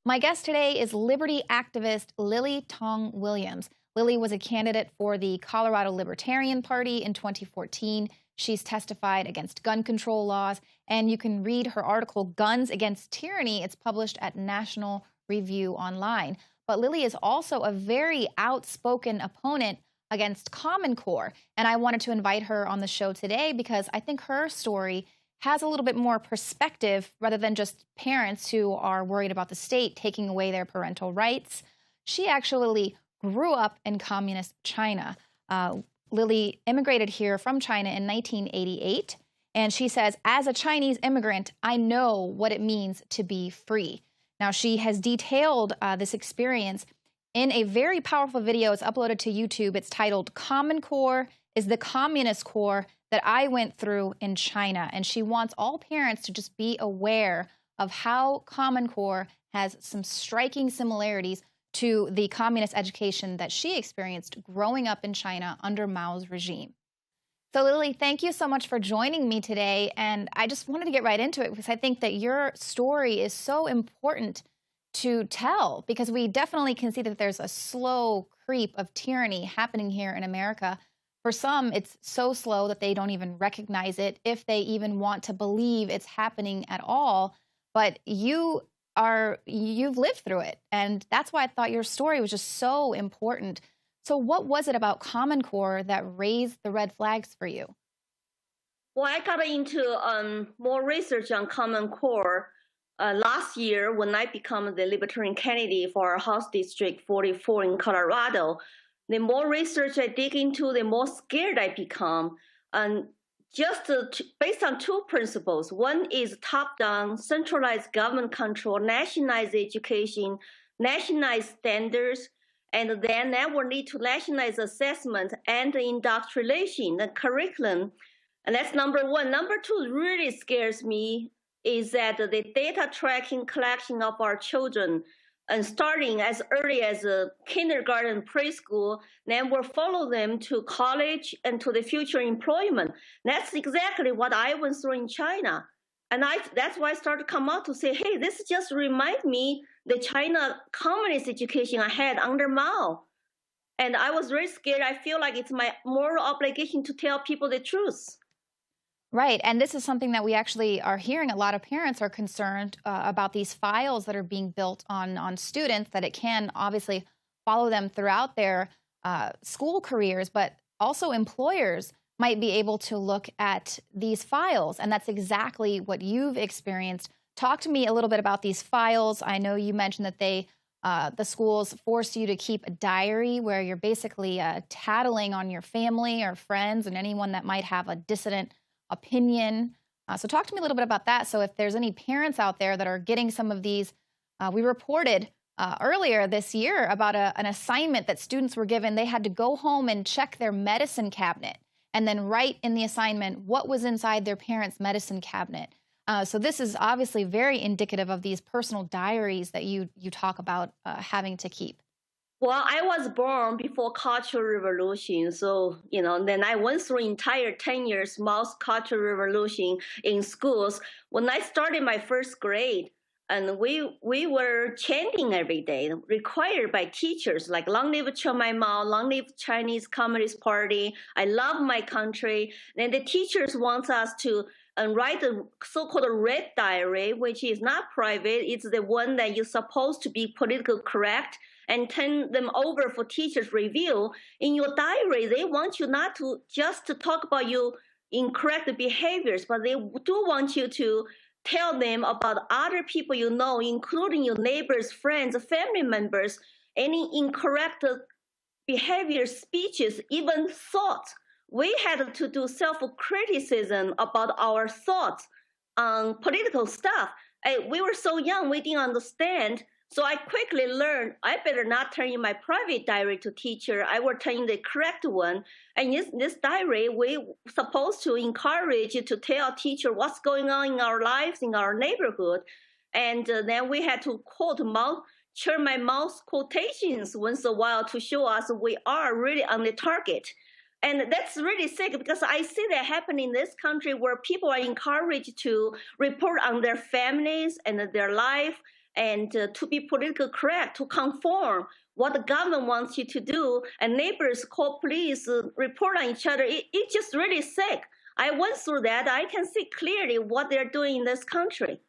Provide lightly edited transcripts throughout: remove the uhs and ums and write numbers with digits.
My guest today is liberty activist Lily Tong Williams. Lily was a candidate for the Colorado Libertarian Party in 2014. She's testified against gun control laws, and you can read her article, Guns Against Tyranny. It's published at National Review Online. But Lily is also a very outspoken opponent against Common Core, and I wanted to invite her on the show today because I think her story has a little bit more perspective rather than just parents who are worried about the state taking away their parental rights. She actually grew up in communist China. Lily immigrated here from China in 1988, and she says, as a Chinese immigrant, I know what it means to be free. Now, she has detailed this experience in a very powerful video. It's uploaded to YouTube. It's titled, Common Core is the Communist Core that I went through in China. And she wants all parents to just be aware of how Common Core has some striking similarities to the communist education that she experienced growing up in China under Mao's regime. So Lily, thank you so much for joining me today. And I just wanted to get right into it because I think that your story is so important to tell, because we definitely can see that there's a slow creep of tyranny happening here in America. For some, it's so slow that they don't even recognize it, if they even want to believe it's happening at all. But you've lived through it, and that's why I thought your story was just so important. So what was it about Common Core that raised the red flags for you? Well, I got into more research on Common Core last year when I became the Libertarian candidate for House District 44 in Colorado. The more research I dig into, the more scared I become. And just based on two principles. One is top-down, centralized government control, nationalized education, nationalized standards, and then that will lead to nationalized assessment and indoctrination, the curriculum. And that's number one. Number two really scares me is that the data tracking collection of our children, and starting as early as kindergarten, preschool, then we'll follow them to college and to the future employment. That's exactly what I went through in China. And that's why I started to come out to say, hey, this just reminds me the China communist education I had under Mao. And I was very scared. I feel like it's my moral obligation to tell people the truth. Right, and this is something that we actually are hearing. A lot of parents are concerned about these files that are being built on students, that it can obviously follow them throughout their school careers, but also employers might be able to look at these files, and that's exactly what you've experienced. Talk to me a little bit about these files. I know you mentioned that the schools force you to keep a diary where you're basically tattling on your family or friends and anyone that might have a dissident opinion. So talk to me a little bit about that. So if there's any parents out there that are getting some of these, we reported earlier this year about an assignment that students were given. They had to go home and check their medicine cabinet and then write in the assignment what was inside their parents' medicine cabinet. So this is obviously very indicative of these personal diaries that you talk about having to keep. Well, I was born before Cultural Revolution, so, then I went through entire 10 years Mao's Cultural Revolution in schools. When I started my first grade, and we were chanting every day, required by teachers, like long live Chairman Mao, long live Chinese Communist Party, I love my country. And the teachers want us to write a so-called red diary, which is not private. It's the one that you're supposed to be politically correct, and turn them over for teachers' review. In your diary, they want you not to just to talk about your incorrect behaviors, but they do want you to tell them about other people you know, including your neighbors, friends, family members, any incorrect behavior, speeches, even thoughts. We had to do self-criticism about our thoughts on political stuff. We were so young, we didn't understand. So I quickly learned I better not turn in my private diary to teacher. I will turn in the correct one. And this diary, we supposed to encourage you to tell teacher what's going on in our lives, in our neighborhood. And then we had to quote Chairman Mao's quotations once in a while to show us we are really on the target. And that's really sick because I see that happen in this country where people are encouraged to report on their families and their life and to be politically correct, to conform what the government wants you to do. And neighbors call police, report on each other. It's just really sick. I went through that. I can see clearly what they're doing in this country.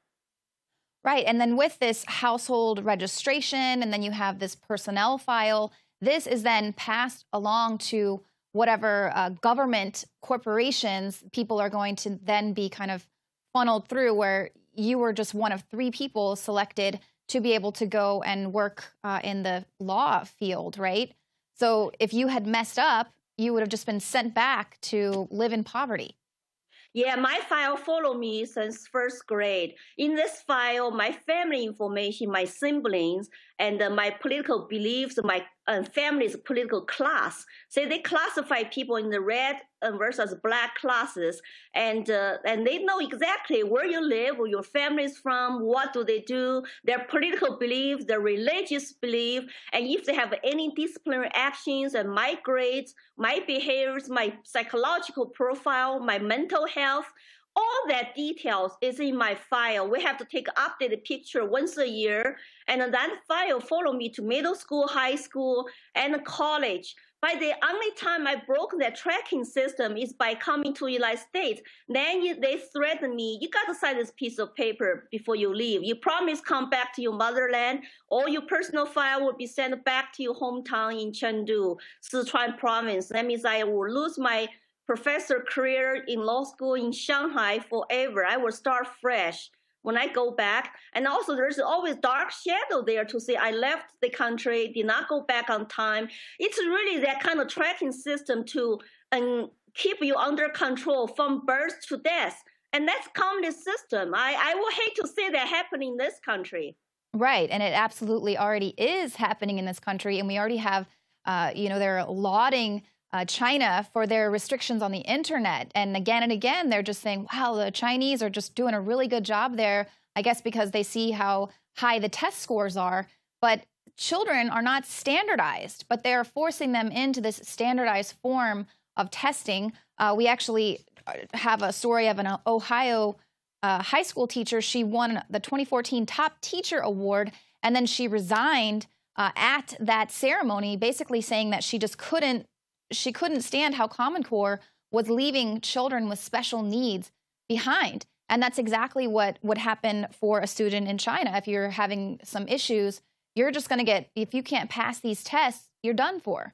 Right. And then with this household registration, and then you have this personnel file, this is then passed along to whatever government corporations people are going to then be kind of funneled through, where you were just one of 3 people selected to be able to go and work in the law field, right? So if you had messed up, you would have just been sent back to live in poverty. Yeah, my file followed me since first grade. In this file, my family information, my siblings, and my political beliefs, my family's political class. So they classify people in the red versus black classes, and they know exactly where you live, where your family is from, what do they do, their political beliefs, their religious belief, and if they have any disciplinary actions, and my grades, my behaviors, my psychological profile, my mental health. All that details is in my file. We have to take an updated picture once a year, and that file followed me to middle school, high school, and college. By the only time I broke that tracking system is by coming to the United States. Then they threatened me, you got to sign this piece of paper before you leave. You promise come back to your motherland, all your personal file will be sent back to your hometown in Chengdu, Sichuan province. That means I will lose my professor career in law school in Shanghai forever. I will start fresh when I go back. And also there's always dark shadow there to say I left the country, did not go back on time. It's really that kind of tracking system to keep you under control from birth to death. And that's communist system. I would hate to see that happen in this country. Right. And it absolutely already is happening in this country. And we already have, they're lauding China for their restrictions on the internet. And again, they're just saying, wow, the Chinese are just doing a really good job there, I guess because they see how high the test scores are. But children are not standardized, but they're forcing them into this standardized form of testing. We actually have a story of an Ohio high school teacher. She won the 2014 Top Teacher Award, and then she resigned at that ceremony, basically saying that she just couldn't stand how Common Core was leaving children with special needs behind. And that's exactly what would happen for a student in China. If you're having some issues, you're just going to get, if you can't pass these tests, you're done for.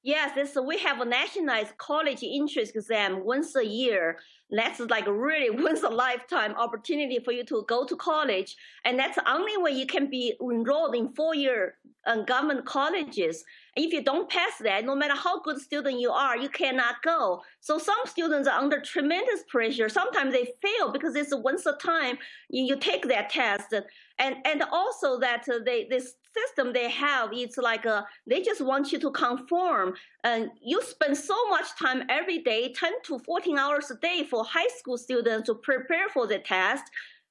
Yes, we have a nationalized college entrance exam once a year. That's like really once a lifetime opportunity for you to go to college. And that's the only way you can be enrolled in 4-year government colleges. If you don't pass that, no matter how good student you are, you cannot go. So some students are under tremendous pressure. Sometimes they fail because it's once a time you take that test. And also that this system they have, it's like they just want you to conform. And you spend so much time every day, 10 to 14 hours a day for high school students to prepare for the test.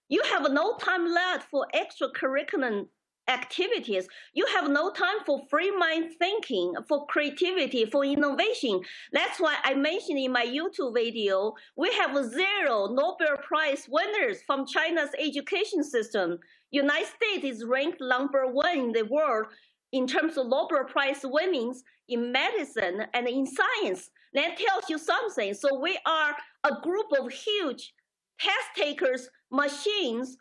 You have no time left for extracurricular activities. You have no time for free mind thinking, for creativity, for innovation. That's why I mentioned in my YouTube video, we have 0 Nobel Prize winners from China's education system. United States is ranked #1 in the world in terms of Nobel Prize winnings in medicine and in science. That tells you something. So we are a group of huge test takers, machines,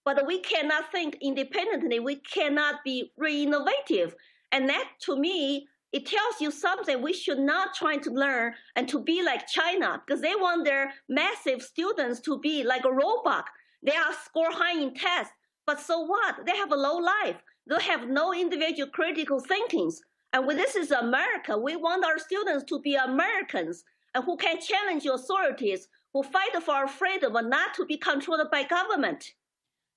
but we cannot think independently. We cannot be re-innovative. And that, to me, it tells you something. We should not try to learn and to be like China, because they want their massive students to be like a robot. They are score high in tests, but so what? They have a low life. They have no individual critical thinkings. And this is America. We want our students to be Americans and who can challenge authorities, who fight for our freedom and not to be controlled by government.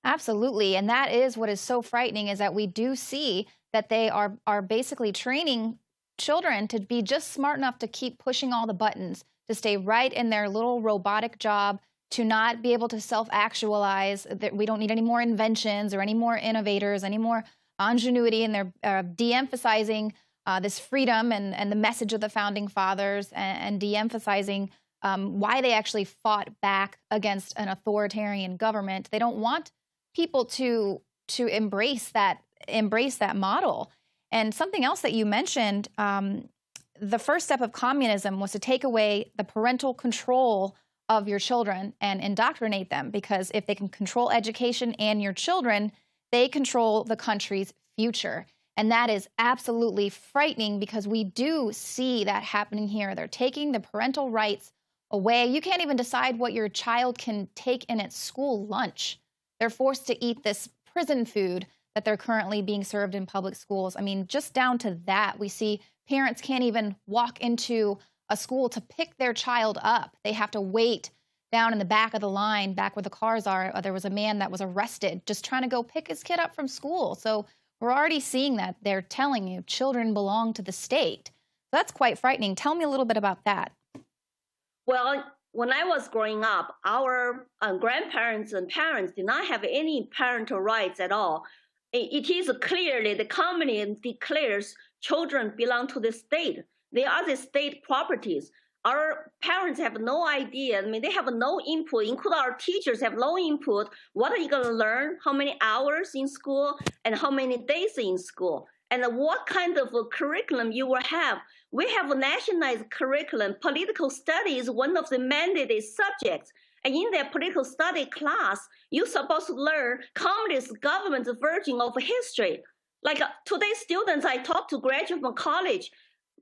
Absolutely. And that is what is so frightening, is that we do see that they are basically training children to be just smart enough to keep pushing all the buttons, to stay right in their little robotic job, to not be able to self-actualize. That we don't need any more inventions or any more innovators, any more ingenuity, and they're de-emphasizing this freedom and the message of the founding fathers, and de-emphasizing why they actually fought back against an authoritarian government. They don't want people to embrace that model. And something else that you mentioned, the first step of communism was to take away the parental control of your children and indoctrinate them, because if they can control education and your children, they control the country's future. And that is absolutely frightening, because we do see that happening here. They're taking the parental rights away. You can't even decide what your child can take in its school lunch. They're forced to eat this prison food that they're currently being served in public schools. I mean, just down to that, we see parents can't even walk into a school to pick their child up. They have to wait down in the back of the line, back where the cars are. There was a man that was arrested just trying to go pick his kid up from school. So we're already seeing that. They're telling you children belong to the state. That's quite frightening. Tell me a little bit about that. Well, when I was growing up, our grandparents and parents did not have any parental rights at all. It is clearly the communism declares children belong to the state. They are the state properties. Our parents have no idea. I mean, they have no input, including our teachers have no input. What are you going to learn? How many hours in school and how many days in school? And what kind of a curriculum you will have. We have a nationalized curriculum. Political study is one of the mandated subjects. And in that political study class, you're supposed to learn communist government's version of history. Like today's students I talk to, graduate from college,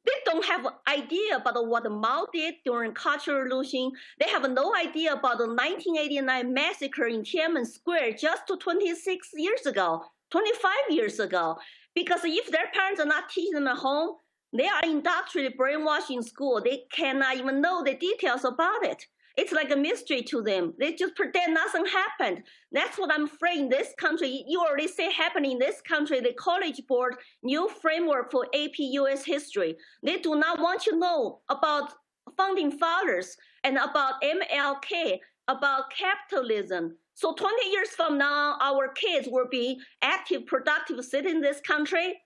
they don't have idea about what Mao did during Cultural Revolution. They have no idea about the 1989 massacre in Tiananmen Square just 26 years ago, 25 years ago. Because if their parents are not teaching them at home, they are indoctrinated, brainwashed in school. They cannot even know the details about it. It's like a mystery to them. They just pretend nothing happened. That's what I'm afraid in this country. You already say happening in this country, the College Board, new framework for AP US history. They do not want you to know about founding fathers and about MLK, about capitalism. So 20 years from now, our kids will be active, productive citizens in this country.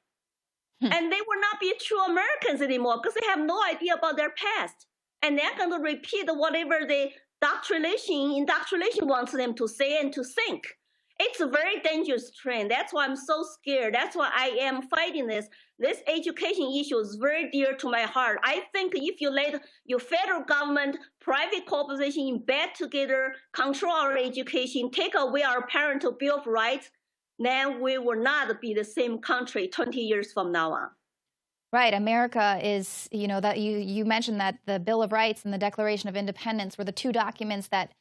And they will not be true Americans anymore because they have no idea about their past. And they're going to repeat whatever the indoctrination wants them to say and to think. It's a very dangerous trend. That's why I'm so scared. That's why I am fighting this. This education issue is very dear to my heart. I think if you let your federal government, private corporation in bed together, control our education, take away our parental bill of rights, then we will not be the same country 20 years from now on. Right. America is, that you mentioned that the Bill of Rights and the Declaration of Independence were the two documents that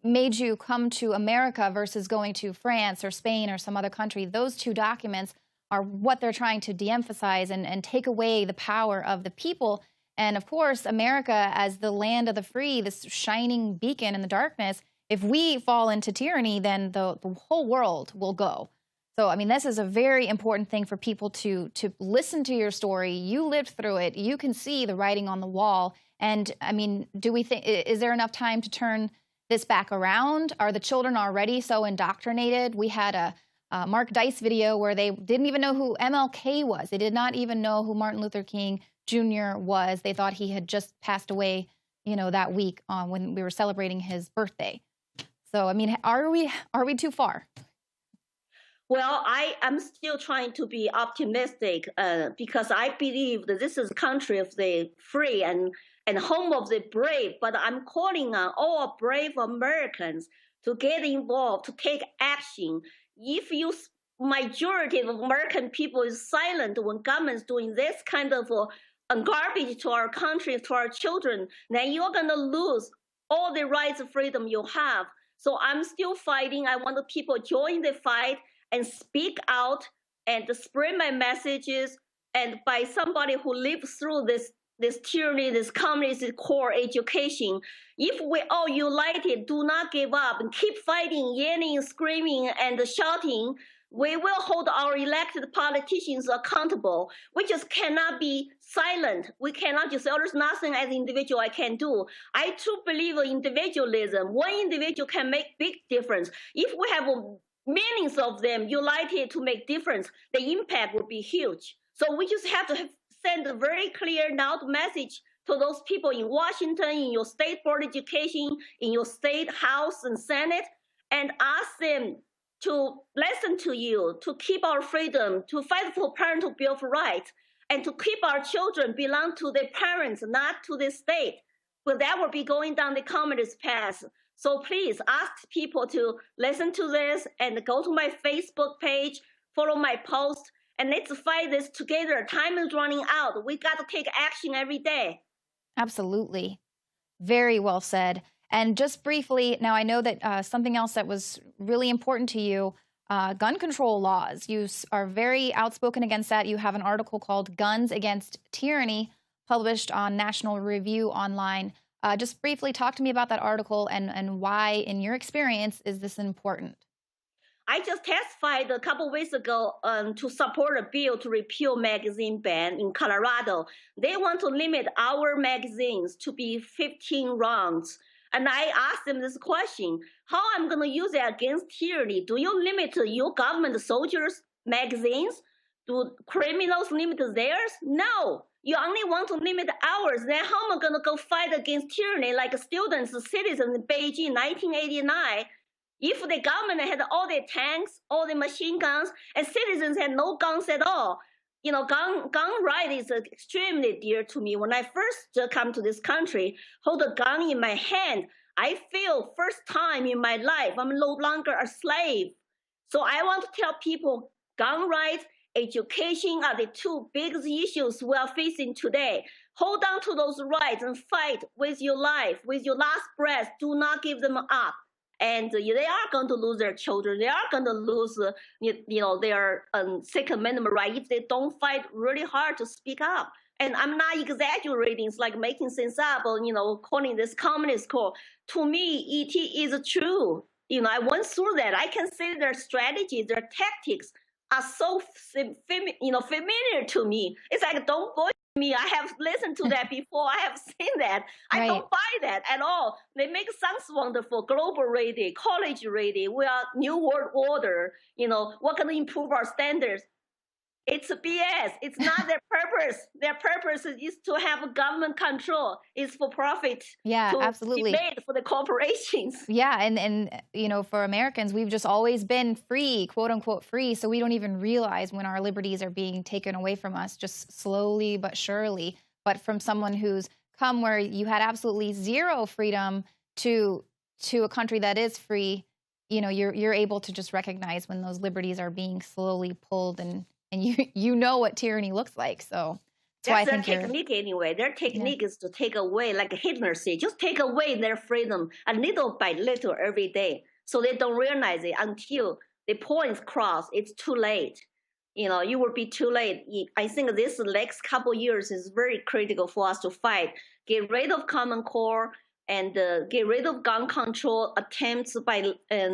made you come to America versus going to France or Spain or some other country. Those two documents are what they're trying to de-emphasize and take away the power of the people. And of course, America as the land of the free, this shining beacon in the darkness, if we fall into tyranny, then the whole world will go. So, I mean, this is a very important thing for people to listen to your story. You lived through it. You can see the writing on the wall. And, I mean, is there enough time to turn this back around? Are the children already so indoctrinated? We had a Mark Dice video where they didn't even know who MLK was. They did not even know who Martin Luther King Jr. was. They thought he had just passed away, that week when we were celebrating his birthday. So, I mean, are we too far? Well, I am still trying to be optimistic because I believe that this is a country of the free and home of the brave. But I'm calling on all brave Americans to get involved, to take action. If majority of American people is silent when government's doing this kind of garbage to our country, to our children, then you're going to lose all the rights and freedom you have. So I'm still fighting. I want the people to join the fight and speak out and spread my messages. And by somebody who lived through this tyranny, this communist core education, if we all united, do not give up and keep fighting, yelling, screaming, and shouting, we will hold our elected politicians accountable. We just cannot be silent. We cannot just say, there's nothing as an individual I can do. I truly believe in individualism. One individual can make big difference. If we have millions of them united to make difference, the impact would be huge. So we just have to send a very clear loud message to those people in Washington, in your state board of education, in your state House and Senate, and ask them to listen to you, to keep our freedom, to fight for parental bill of rights, and to keep our children belong to their parents, not to the state. But that will be going down the communist path. So please ask people to listen to this and go to my Facebook page, follow my post, and let's fight this together. Time is running out. We got to take action every day. Absolutely. Very well said. And just briefly, now I know that something else that was really important to you, gun control laws. You are very outspoken against that. You have an article called Guns Against Tyranny, published on National Review Online. Just briefly talk to me about that article and why, in your experience, is this important? I just testified a couple weeks ago to support a bill to repeal magazine ban in Colorado. They want to limit our magazines to be 15 rounds. And I asked them this question, how I'm going to use it against tyranny? Do you limit your government soldiers' magazines? Do criminals limit theirs? No. You only want to limit ours. Then how am I going to go fight against tyranny like students, citizens in Beijing 1989? If the government had all the tanks, all the machine guns, and citizens had no guns at all, you know, gun right is extremely dear to me. When I first come to this country, hold a gun in my hand, I feel first time in my life, I'm no longer a slave. So I want to tell people gun rights, education are the two biggest issues we are facing today. Hold on to those rights and fight with your life, with your last breath. Do not give them up. And they are going to lose their children. They are going to lose, their Second Amendment right if they don't fight really hard to speak up. And I'm not exaggerating. It's like making things up or, calling this communist call. To me, it is true. I went through that. I can say their strategies, their tactics are so, familiar to me. It's like, don't vote me. I have listened to that before. I have seen that. I don't buy that at all. They make sounds wonderful. Global ready, college ready. We are new world order. We're going to improve our standards. It's a BS. It's not their purpose. Their purpose is to have government control. It's for profit. Yeah, absolutely. Be made for the corporations. Yeah, and for Americans, we've just always been free, quote unquote free, so we don't even realize when our liberties are being taken away from us, just slowly but surely. But from someone who's come where you had absolutely zero freedom to a country that is free, you're able to just recognize when those liberties are being slowly pulled and you know what tyranny looks like. So that's their technique anyway. Their technique is to take away, like Hitler said, just take away their freedom a little by little every day. So they don't realize it until the point is crossed. It's too late. You will be too late. I think this next couple years is very critical for us to fight. Get rid of Common Core and get rid of gun control attempts by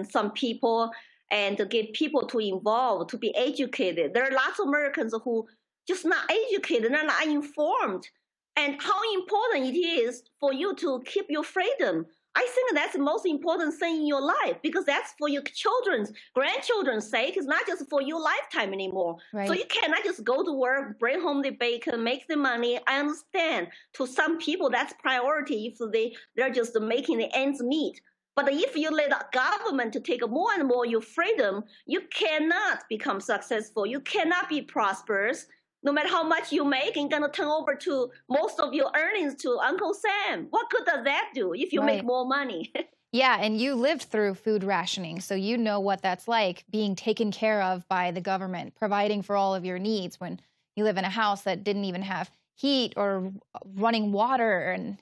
some people, and to get people to involve, to be educated. There are lots of Americans who just not educated, they're not informed. And how important it is for you to keep your freedom. I think that's the most important thing in your life, because that's for your children's, grandchildren's sake. It's not just for your lifetime anymore. Right. So you cannot just go to work, bring home the bacon, make the money. I understand to some people that's priority if they're just making the ends meet. But if you let the government to take more and more your freedom, you cannot become successful. You cannot be prosperous. No matter how much you make, you're going to turn over to most of your earnings to Uncle Sam. What good does that do if you make more money? Yeah, and you lived through food rationing, so you know what that's like, being taken care of by the government, providing for all of your needs when you live in a house that didn't even have heat or running water and,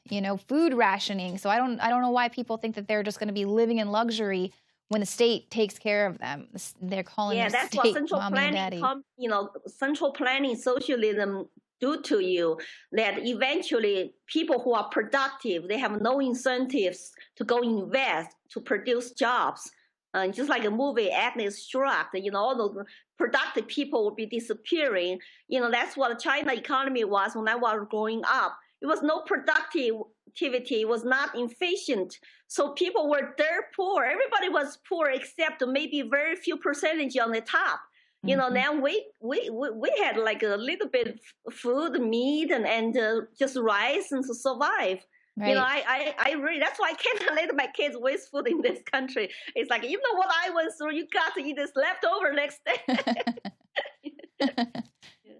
food rationing. So I don't know why people think that they're just going to be living in luxury when the state takes care of them. They're calling the that's state what central mommy and daddy. Central planning socialism do to you, that eventually people who are productive, they have no incentives to go invest, to produce jobs. Just like a movie, Agnes Shrugged, all those productive people will be disappearing. That's what the China economy was when I was growing up. It was no productivity. It was not efficient. So people were dirt poor. Everybody was poor except maybe very few percentage on the top. Then we had like a little bit of food, meat, and just rice and to survive. Right. I really, that's why I can't let my kids waste food in this country. It's like, even what I went through, you got to eat this leftover next day.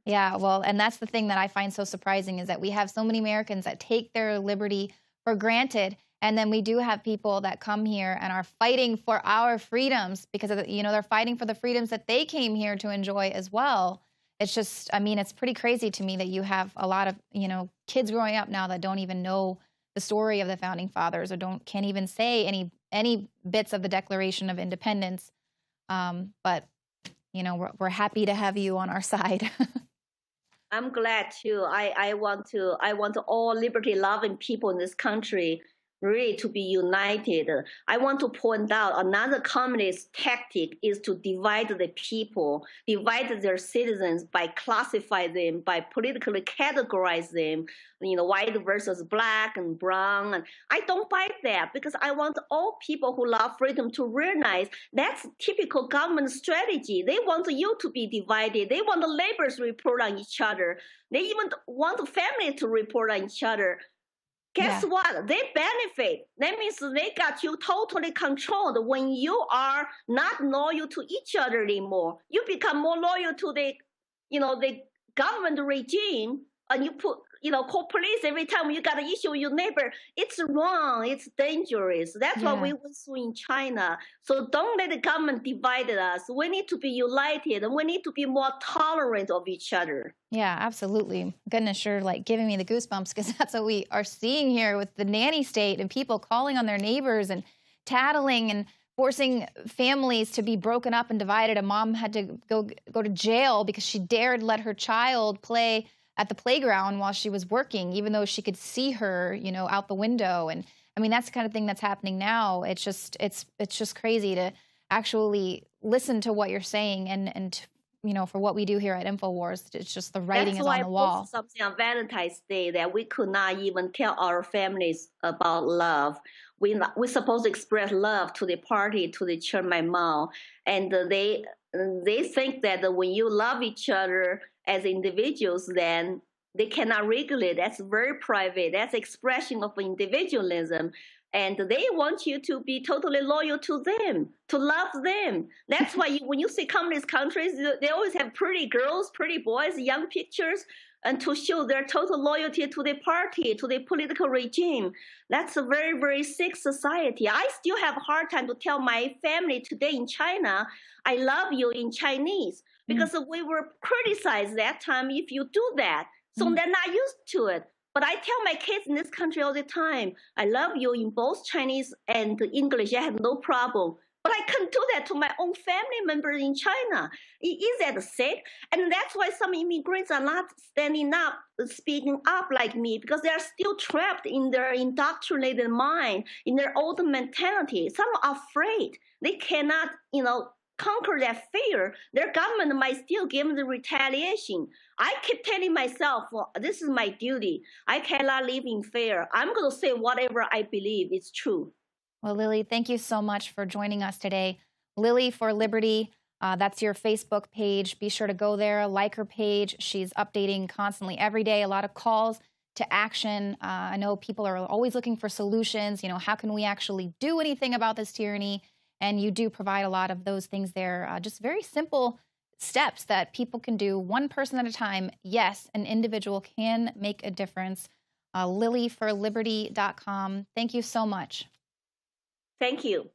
Yeah, well, and that's the thing that I find so surprising is that we have so many Americans that take their liberty for granted. And then we do have people that come here and are fighting for our freedoms because of they're fighting for the freedoms that they came here to enjoy as well. It's just, I mean, it's pretty crazy to me that you have a lot of, kids growing up now that don't even know the story of the founding fathers or can't even say any bits of the Declaration of Independence. But we're happy to have you on our side. I'm glad too. I want all liberty-loving people in this country really to be united. I want to point out another communist tactic is to divide the people, divide their citizens by classify them, by politically categorize them, white versus black and brown. And I don't buy that because I want all people who love freedom to realize that's typical government strategy. They want you to be divided. They want the laborers to report on each other. They even want the family to report on each other. Guess what? They benefit. That means they got you totally controlled. When you are not loyal to each other anymore, you become more loyal to the government regime, and you call police every time you got an issue with your neighbor. It's wrong. It's dangerous. That's what we went through in China. So don't let the government divide us. We need to be united, and we need to be more tolerant of each other. Yeah, absolutely. Goodness, you're like giving me the goosebumps because that's what we are seeing here with the nanny state and people calling on their neighbors and tattling and forcing families to be broken up and divided. A mom had to go to jail because she dared let her child play at the playground while she was working, even though she could see her, out the window. And I mean, that's the kind of thing that's happening now. It's just crazy to actually listen to what you're saying and for what we do here at InfoWars, it's just the writing is on the wall. That's why I posted something on Valentine's Day that we could not even tell our families about love. We're supposed to express love to the party, to the church, my mom, and they think that when you love each other as individuals, then they cannot regulate. That's very private. That's expression of individualism. And they want you to be totally loyal to them, to love them. That's why when you see communist countries, they always have pretty girls, pretty boys, young pictures, and to show their total loyalty to the party, to the political regime. That's a very, very sick society. I still have a hard time to tell my family today in China, I love you in Chinese, because we were criticized that time if you do that. So they're not used to it. But I tell my kids in this country all the time, I love you in both Chinese and English. I have no problem. But I couldn't do that to my own family members in China. Is that sick? And that's why some immigrants are not standing up, speaking up like me, because they are still trapped in their indoctrinated mind, in their old mentality. Some are afraid. They cannot, conquer that fear. Their government might still give them the retaliation. I keep telling myself, well, this is my duty. I cannot live in fear. I'm going to say whatever I believe is true. Well, Lily, thank you so much for joining us today. Lily for Liberty, that's your Facebook page. Be sure to go there, like her page. She's updating constantly every day, a lot of calls to action. I know people are always looking for solutions. How can we actually do anything about this tyranny? And you do provide a lot of those things there, just very simple steps that people can do one person at a time. Yes, an individual can make a difference. lilyforliberty.com. Thank you so much. Thank you.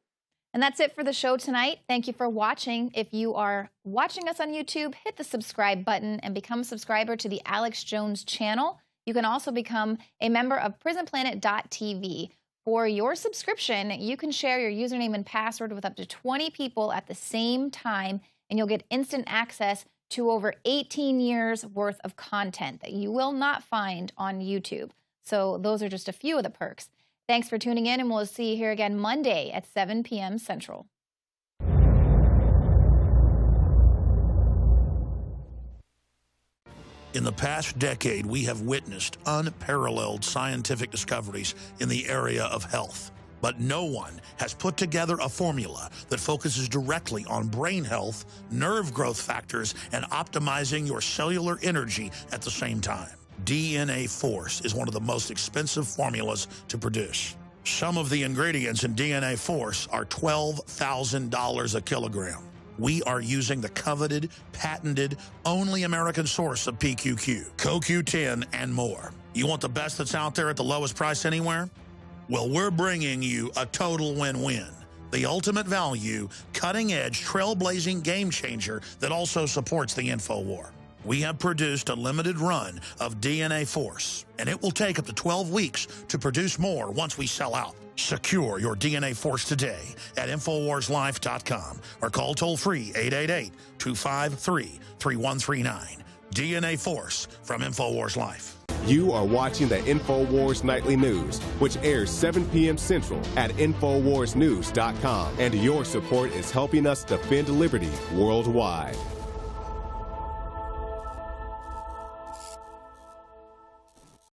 And that's it for the show tonight. Thank you for watching. If you are watching us on YouTube, hit the subscribe button and become a subscriber to the Alex Jones channel. You can also become a member of prisonplanet.tv. For your subscription, you can share your username and password with up to 20 people at the same time, and you'll get instant access to over 18 years worth of content that you will not find on YouTube. So those are just a few of the perks. Thanks for tuning in, and we'll see you here again Monday at 7 p.m. Central. In the past decade, we have witnessed unparalleled scientific discoveries in the area of health. But no one has put together a formula that focuses directly on brain health, nerve growth factors, and optimizing your cellular energy at the same time. DNA Force is one of the most expensive formulas to produce. Some of the ingredients in DNA Force are $12,000 a kilogram. We are using the coveted, patented, only American source of PQQ, CoQ10, and more. You want the best that's out there at the lowest price anywhere? Well, we're bringing you a total win-win. The ultimate value, cutting-edge, trailblazing game changer that also supports the InfoWar. We have produced a limited run of DNA Force, and it will take up to 12 weeks to produce more once we sell out. Secure your DNA Force today at InfoWarsLife.com or call toll-free 888-253-3139. DNA Force from InfoWars Life. You are watching the InfoWars Nightly News, which airs 7 p.m. Central at InfoWarsNews.com. And your support is helping us defend liberty worldwide.